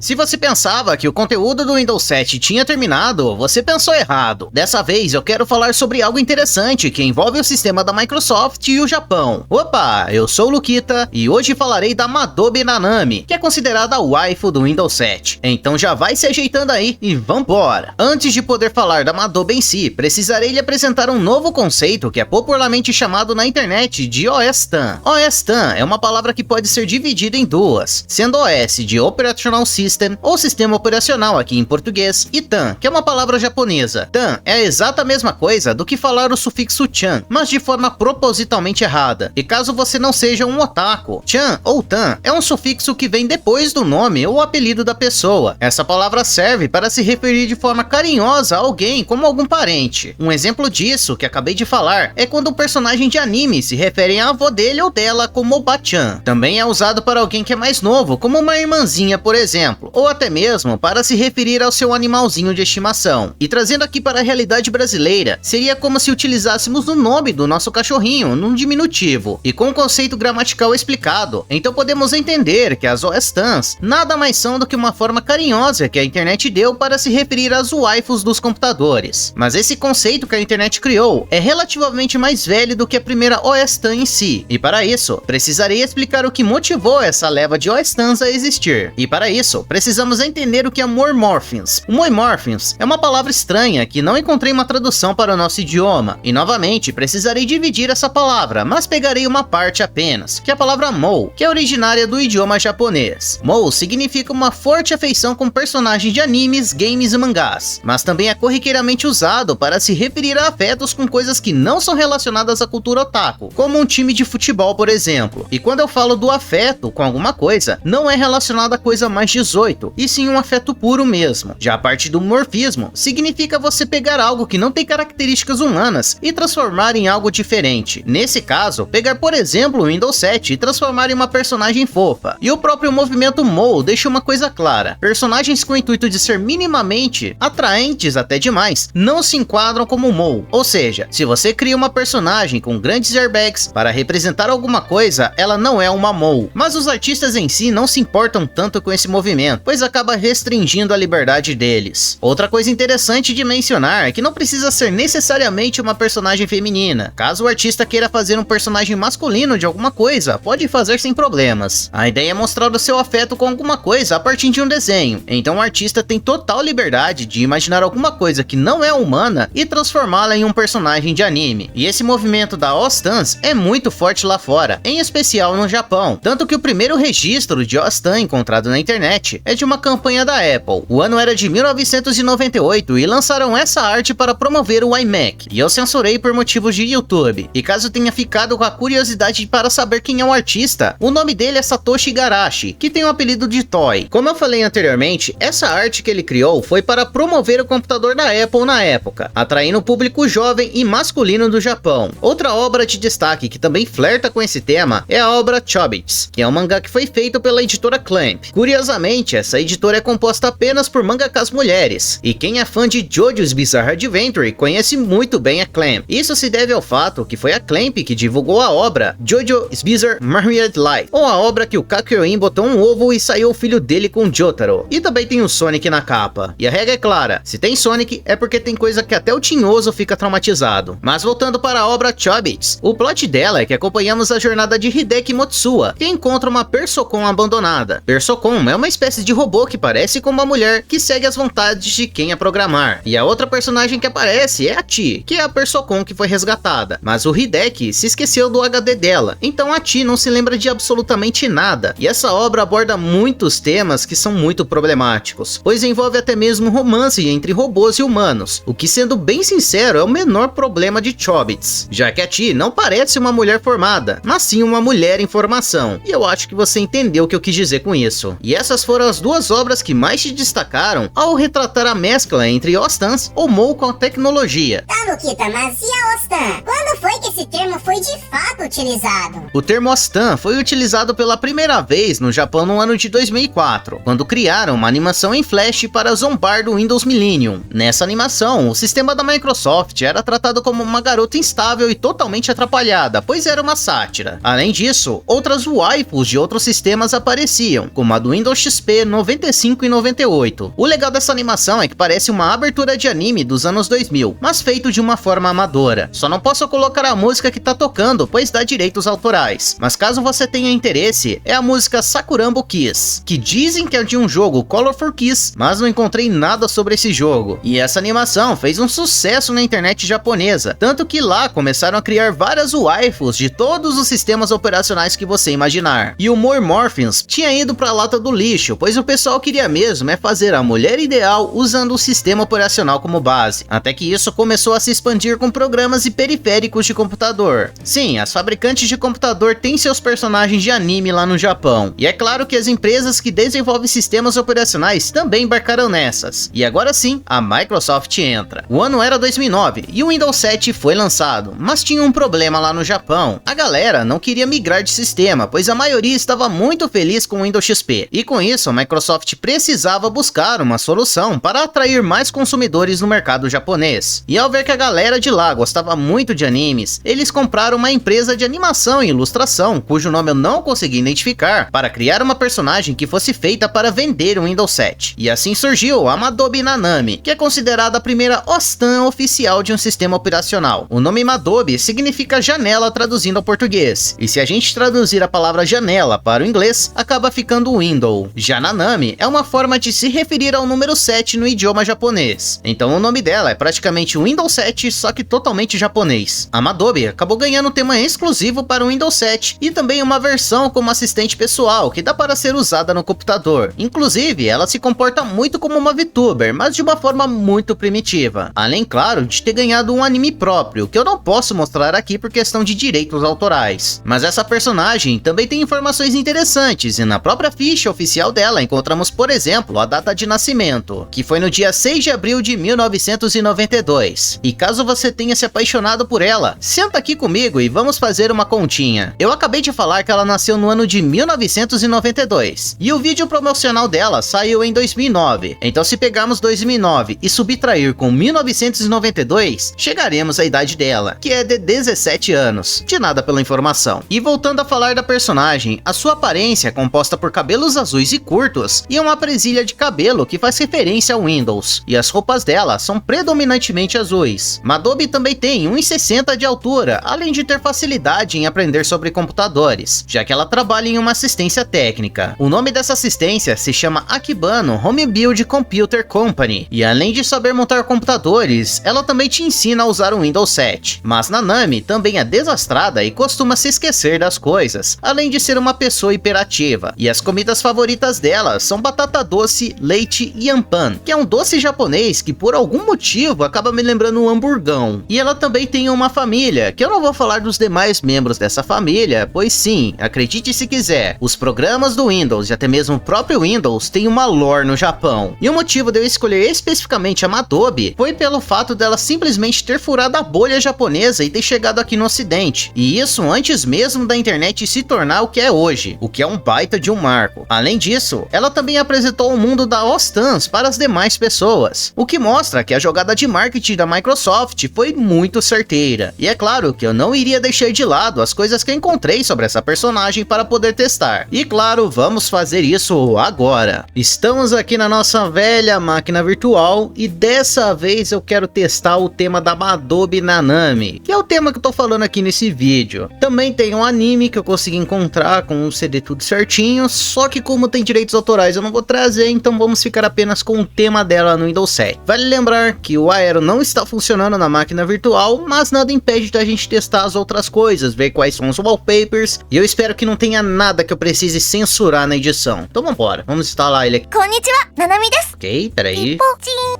Se você pensava que o conteúdo do Windows 7 tinha terminado, você pensou errado. Dessa vez eu quero falar sobre algo interessante que envolve o sistema da Microsoft e o Japão. Opa, eu sou o Luquita e hoje falarei da Madobe Nanami, que é considerada a waifu do Windows 7. Então já vai se ajeitando aí e vambora! Antes de poder falar da Madobe em si, precisarei lhe apresentar um novo conceito que é popularmente chamado na internet de OS-TAN. OS-TAN é uma palavra que pode ser dividida em duas, sendo OS de Operational System ou sistema operacional aqui em português, e TAN, que é uma palavra japonesa. TAN é a exata mesma coisa do que falar o sufixo chan, mas de forma propositalmente errada. E caso você não seja um otaku, chan ou TAN é um sufixo que vem depois do nome ou apelido da pessoa. Essa palavra serve para se referir de forma carinhosa a alguém como algum parente. Um exemplo disso que acabei de falar é quando um personagem de anime se refere à avó dele ou dela como Oba-chan. Também é usado para alguém que é mais novo, como uma irmãzinha, por exemplo, ou até mesmo para se referir ao seu animalzinho de estimação. E trazendo aqui para a realidade brasileira, seria como se utilizássemos o nome do nosso cachorrinho num diminutivo, e com o conceito gramatical explicado, então podemos entender que as OS-TANs nada mais são do que uma forma carinhosa que a internet deu para se referir às waifus dos computadores. Mas esse conceito que a internet criou é relativamente mais velho do que a primeira OS-TAN em si, e para isso, precisarei explicar o que motivou essa leva de OS-TANs a existir. E para isso, precisamos entender o que é moimorphings. O moimorphings é uma palavra estranha que não encontrei uma tradução para o nosso idioma, e novamente precisarei dividir essa palavra, mas pegarei uma parte apenas, que é a palavra mou, que é originária do idioma japonês. Mou significa uma forte afeição com personagens de animes, games e mangás, mas também é corriqueiramente usado para se referir a afetos com coisas que não são relacionadas à cultura otaku, como um time de futebol, por exemplo. E quando eu falo do afeto com alguma coisa, não é relacionado a coisa mais 18, e sim um afeto puro mesmo. Já a parte do morfismo significa você pegar algo que não tem características humanas e transformar em algo diferente. Nesse caso, pegar por exemplo o Windows 7 e transformar em uma personagem fofa. E o próprio movimento mou deixa uma coisa clara: personagens com o intuito de ser minimamente atraentes até demais não se enquadram como mou. Ou seja, se você cria uma personagem com grandes airbags para representar alguma coisa, ela não é uma mou. Mas os artistas em si não se importam tanto com esse movimento, pois acaba restringindo a liberdade deles. Outra coisa interessante de mencionar é que não precisa ser necessariamente uma personagem feminina. Caso o artista queira fazer um personagem masculino de alguma coisa, pode fazer sem problemas. A ideia é mostrar o seu afeto com alguma coisa a partir de um desenho, então o artista tem total liberdade de imaginar alguma coisa que não é humana e transformá-la em um personagem de anime. E esse movimento da OS-TANs é muito forte lá fora, em especial no Japão, tanto que o primeiro registro de OS-TAN encontrado na internet é de uma campanha da Apple. O ano era de 1998 e lançaram essa arte para promover o iMac, e eu censurei por motivos de YouTube. E caso tenha ficado com a curiosidade para saber quem é o artista, o nome dele é Satoshi Igarashi, que tem o apelido de Toy. Como eu falei anteriormente, essa arte que ele criou foi para promover o computador da Apple na época, atraindo o público jovem e masculino do Japão. Outra obra de destaque que também flerta com esse tema é a obra Chobits, que é um mangá que foi feito pela editora Clamp. Curiosamente, essa editora é composta apenas por mangakas mulheres, e quem é fã de JoJo's Bizarre Adventure conhece muito bem a Clamp. Isso se deve ao fato que foi a Clamp que divulgou a obra JoJo's Bizarre Married Life, ou a obra que o Kakyoin botou um ovo e saiu o filho dele com Jotaro. E também tem o Sonic na capa. E a regra é clara: se tem Sonic é porque tem coisa que até o tinhoso fica traumatizado. Mas voltando para a obra Chobits, o plot dela é que acompanhamos a jornada de Hideki Motsuwa, que encontra uma Persocon abandonada. Persocon é uma espécie de robô que parece com uma mulher que segue as vontades de quem a programar. E a outra personagem que aparece é a Ti, que é a Persocon que foi resgatada. Mas o Hideki se esqueceu do HD dela, então a Ti não se lembra de absolutamente nada. E essa obra aborda muitos temas que são muito problemáticos, pois envolve até mesmo romance entre robôs e humanos, o que, sendo bem sincero, é o menor problema de Chobits, já que a Ti não parece uma mulher formada, mas sim uma mulher em formação. E eu acho que você entendeu o que eu quis dizer com isso. E essas foram as duas obras que mais se destacaram ao retratar a mescla entre OS-TANs ou mou com a tecnologia. Tá, Luquita, mas e a OS-TAN? Quando foi que esse termo foi de fato utilizado? O termo OS-TAN foi utilizado pela primeira vez no Japão no ano de 2004, quando criaram uma animação em Flash para zombar do Windows Millennium. Nessa animação, o sistema da Microsoft era tratado como uma garota instável e totalmente atrapalhada, pois era uma sátira. Além disso, outras waifus de outros sistemas apareciam, como a do Windows XP XP 95 e 98. O legal dessa animação é que parece uma abertura de anime dos anos 2000, mas feito de uma forma amadora. Só não posso colocar a música que tá tocando, pois dá direitos autorais. Mas caso você tenha interesse, é a música Sakurambo Kiss, que dizem que é de um jogo Colorful Kiss, mas não encontrei nada sobre esse jogo. E essa animação fez um sucesso na internet japonesa, tanto que lá começaram a criar várias waifus de todos os sistemas operacionais que você imaginar. E o More Morphins tinha ido pra lata do lixo, pois o pessoal queria mesmo fazer a mulher ideal usando o sistema operacional como base. Até que isso começou a se expandir com programas e periféricos de computador. Sim, as fabricantes de computador têm seus personagens de anime lá no Japão. E é claro que as empresas que desenvolvem sistemas operacionais também embarcaram nessas. E agora sim, a Microsoft entra. O ano era 2009 e o Windows 7 foi lançado, mas tinha um problema lá no Japão. A galera não queria migrar de sistema, pois a maioria estava muito feliz com o Windows XP. E com isso, a Microsoft precisava buscar uma solução para atrair mais consumidores no mercado japonês. E ao ver que a galera de lá gostava muito de animes, eles compraram uma empresa de animação e ilustração, cujo nome eu não consegui identificar, para criar uma personagem que fosse feita para vender o Windows 7. E assim surgiu a Madobi Nanami, que é considerada a primeira OSTAN oficial de um sistema operacional. O nome Madobi significa janela traduzindo ao português, e se a gente traduzir a palavra janela para o inglês, acaba ficando Window. Já Nanami é uma forma de se referir ao número 7 no idioma japonês, então o nome dela é praticamente Windows 7, só que totalmente japonês. A Madobi acabou ganhando tema exclusivo para o Windows 7 e também uma versão como assistente pessoal que dá para ser usada no computador. Inclusive, ela se comporta muito como uma VTuber, mas de uma forma muito primitiva. Além, claro, de ter ganhado um anime próprio, que eu não posso mostrar aqui por questão de direitos autorais. Mas essa personagem também tem informações interessantes, e na própria ficha oficial dela encontramos, por exemplo, a data de nascimento, que foi no dia 6 de abril de 1992. E caso você tenha se apaixonado por ela, senta aqui comigo e vamos fazer uma continha. Eu acabei de falar que ela nasceu no ano de 1992, e o vídeo promocional dela saiu em 2009. Então se pegarmos 2009 e subtrair com 1992, chegaremos à idade dela, que é de 17 anos. De nada pela informação. E voltando a falar da personagem, a sua aparência é composta por cabelos azuis e curtos, e uma presilha de cabelo que faz referência ao Windows, e as roupas dela são predominantemente azuis. Madobi também tem 1,60 de altura, além de ter facilidade em aprender sobre computadores, já que ela trabalha em uma assistência técnica. O nome dessa assistência se chama Akibano Home Build Computer Company, e além de saber montar computadores, ela também te ensina a usar o Windows 7. Mas Nanami também é desastrada e costuma se esquecer das coisas, além de ser uma pessoa hiperativa. E as comidas favoritas dela são batata doce, leite e ampan, que é um doce japonês que por algum motivo acaba me lembrando um hamburgão. E ela também tem uma família, que eu não vou falar dos demais membros dessa família, pois sim, acredite se quiser, os programas do Windows e até mesmo o próprio Windows tem uma lore no Japão. E o motivo de eu escolher especificamente a Madobi foi pelo fato dela simplesmente ter furado a bolha japonesa e ter chegado aqui no ocidente. E isso antes mesmo da internet se tornar o que é hoje, o que é um baita de um marco. Além disso, ela também apresentou o mundo da OSTANs para as demais pessoas, o que mostra que a jogada de marketing da Microsoft foi muito certeira. E é claro que eu não iria deixar de lado as coisas que eu encontrei sobre essa personagem para poder testar. E claro, vamos fazer isso agora. Estamos aqui na nossa velha máquina virtual e dessa vez eu quero testar o tema da Madobi Nanami, que é o tema que eu tô falando aqui nesse vídeo. Também tem um anime que eu consegui encontrar com um CD tudo certinho, só que como tem direitos autorais eu não vou trazer, então vamos ficar apenas com o tema dela no Windows 7. Vale lembrar que o Aero não está funcionando na máquina virtual, mas nada impede da gente testar as outras coisas, ver quais são os wallpapers, e eu espero que não tenha nada que eu precise censurar na edição. Então vambora, vamos instalar ele aqui. Konnichiwa, Nanami desu. Ok, peraí.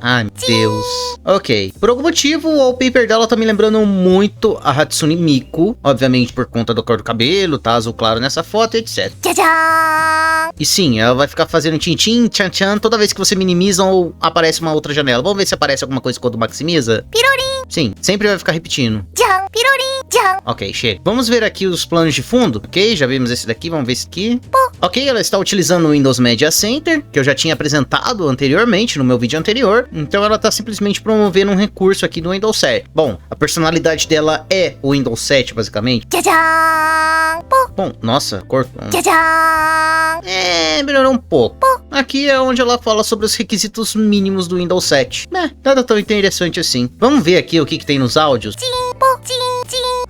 Ai, meu Deus. Ok, por algum motivo o wallpaper dela tá me lembrando muito a Hatsune Miku, obviamente por conta da cor do cabelo, tá azul claro nessa foto, etc. Tchau! E sim, ela vai ficar fazendo tchim-tchim, tchan-tchan toda vez que você minimiza ou aparece uma outra janela. Vamos ver se aparece alguma coisa quando maximiza? Pirorim! Sim, sempre vai ficar repetindo. Tchan! pirorim, tchan. Ok, chega. Vamos ver aqui os planos de fundo. Ok, já vimos esse daqui, vamos ver esse aqui. Ok, ela está utilizando o Windows Media Center, que eu já tinha apresentado anteriormente, no meu vídeo anterior. Então ela está simplesmente promovendo um recurso aqui do Windows 7. Bom, a personalidade dela é o Windows 7, basicamente. Tchan, Bom, nossa, cortou. tchan. Melhorou um pouco. Aqui é onde ela fala sobre os requisitos mínimos do Windows 7. Nada tão interessante assim. Vamos ver aqui o que tem nos áudios.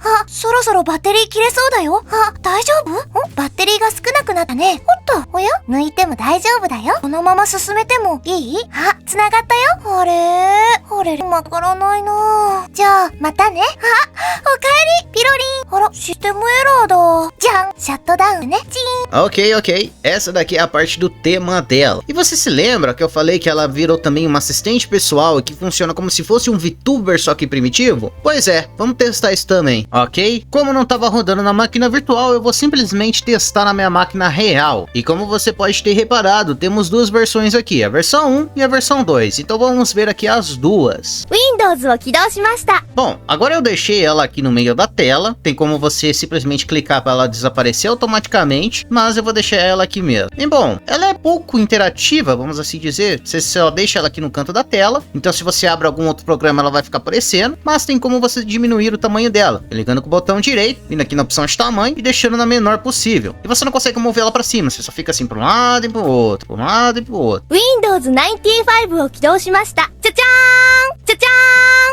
あ、そろそろバッテリー切れそうだよ。あ、大丈夫？バッテリーが少なくなったね。おっと、おや？抜いても大丈夫だよ。このまま進めてもいい？あ、繋がったよ。あれ、わからないな。じゃあ、またね。あ、おかえり、ピロリン。あら、システムエラーだ。じゃん、シャットダウンね。チーン。 Ok. Essa daqui é a parte do tema dela. E você se lembra que eu falei que ela virou também uma assistente pessoal e que funciona como se fosse um VTuber, só que primitivo? Pois é, vamos testar isso também, ok? Como não estava rodando na máquina virtual, eu vou simplesmente testar na minha máquina real. E como você pode ter reparado, temos duas versões aqui, a versão 1 e a versão 2. Então vamos ver aqui as duas. Windows を起動しました。 Bom, agora eu deixei ela aqui no meio da tela. Tem como você simplesmente clicar para ela desaparecer automaticamente, mas eu vou deixar ela aqui mesmo. E bom, ela é pouco interativa, vamos assim dizer. Você só deixa ela aqui no canto da tela. Então se você abre algum outro programa, ela vai ficar aparecendo. Mas tem como você diminuir o tamanho dela, ligando com o botão direito, vindo aqui na opção de tamanho e deixando na menor possível. E você não consegue mover ela para cima, você só fica assim para um lado e para o outro, para um lado e para o outro. Windows 95を起動しました。じゃじゃーん、じゃじゃ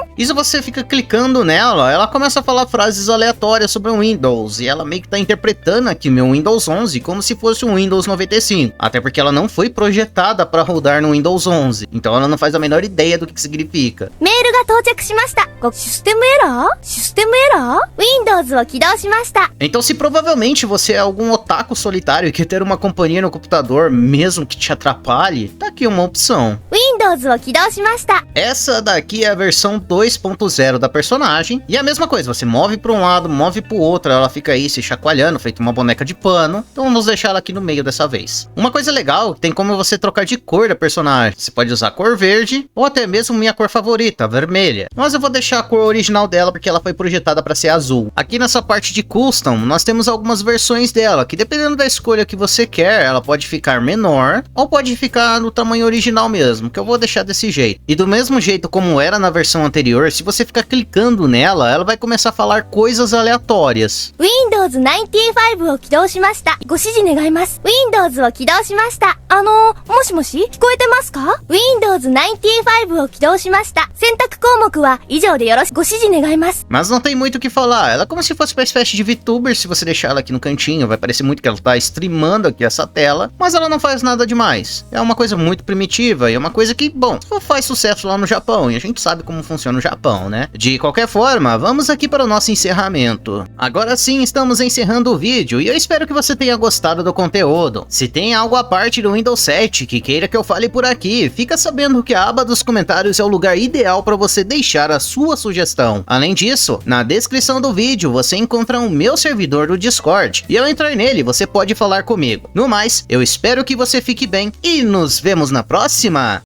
ーん。 E se você fica clicando nela, ela começa a falar frases aleatórias sobre o Windows. E ela meio que tá interpretando aqui meu Windows 11 como se fosse um Windows 95. Até porque ela não foi projetada para rodar no Windows 11. Então ela não faz a menor ideia do que significa. メールが到着しました。システムエラー？システムエラー？ Windows を起動しました。 Então se provavelmente você é algum otaku solitário e quer ter uma companhia no computador, mesmo que te atrapalhe, tá aqui uma opção. Windows を起動しました。 Essa daqui é a versão 2.0 da personagem. E a mesma coisa, você move para um lado, move para o outro, ela fica aí se chacoalhando, feito uma boneca de pano. Então vamos deixar ela aqui no meio dessa vez. Uma coisa legal, tem como você trocar de cor da personagem. Você pode usar a cor verde, ou até mesmo minha cor favorita, a vermelha. Mas eu vou deixar a cor original dela, porque ela foi projetada para ser azul. Aqui nessa parte de Custom, nós temos algumas versões dela, que dependendo da escolha que você quer, ela pode ficar menor, ou pode ficar no tamanho original mesmo, que eu vou deixar desse jeito. E do mesmo jeito como era na versão anterior, se você ficar clicando nela, ela vai começar a falar coisas aleatórias. Windows 95を起動しました。ご指示願います。Windows を起動しました。もしもし聞こえてますか？ Windows 95を起動しました。選択項目は以上でよろしくご指示願います。 Mas não tem muito o que falar, ela é como se fosse uma espécie de VTuber. Se você deixar ela aqui no cantinho, vai parecer muito que ela tá streamando aqui essa tela, mas ela não faz nada demais. É uma coisa muito primitiva e é uma coisa que, bom, só faz sucesso lá no Japão, e a gente sabe como funciona o Japão, né? De qualquer forma, vamos aqui para o nosso encerramento. Agora sim, estamos encerrando o vídeo e eu espero que você tenha gostado do conteúdo. Se tem algo à parte do Windows 7 que queira que eu fale por aqui, fica sabendo que a aba dos comentários é o lugar ideal para você deixar a sua sugestão. Além disso, na descrição do vídeo você encontra o meu servidor do Discord, e ao entrar nele você pode falar comigo. No mais, eu espero que você fique bem e nos vemos na próxima!